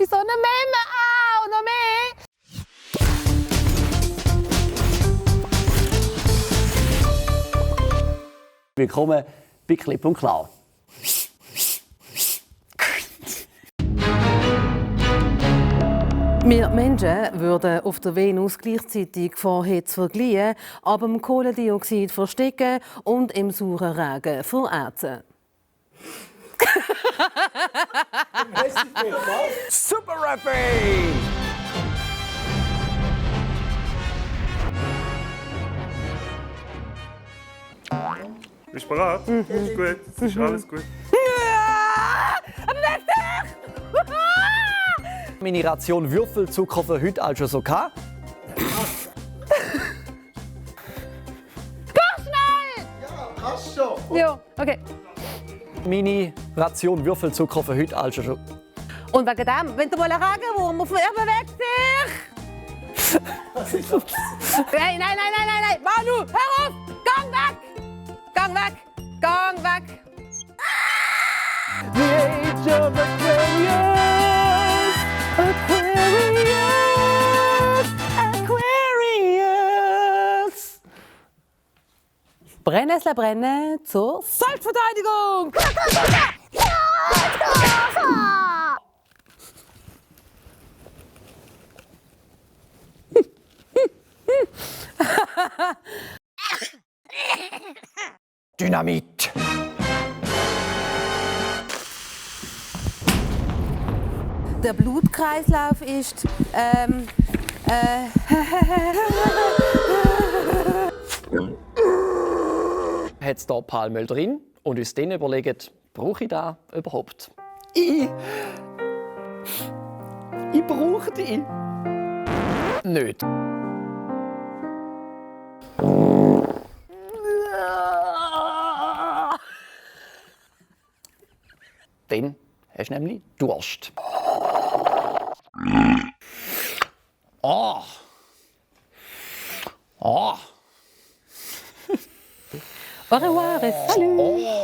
wie so eine Memme. Ah, und noch mehr. Willkommen bei Klipp und Klar. Wir Menschen würden auf der Venus gleichzeitig vor Hitze vergliehen, aber im Kohlendioxid verstecken und im sauren Regen verätzen. Super Rapping! Bist du bereit? Ist gut, es ist alles gut. Meine Ration Würfelzucker für heute also so gehabt. Hast schon. Ja, okay. Meine Ration Würfelzucker für heute also schon. Und wegen dem, wenn du mal einen Regenwurm auf mir bewegt sich. Nein. Manu, hör auf! Gang weg! Gang weg! Gang weg! The Age of Aquarius! Aquarius! Brennnessel brennen zur Selbstverteidigung! Dynamit! Der Blutkreislauf ist Hat es hier Palmöl drin und uns dann überlegen, brauche ich das überhaupt? Ich brauche die nicht. Dann hast du nämlich Durst. Oh. Au revoir, salut! Oh.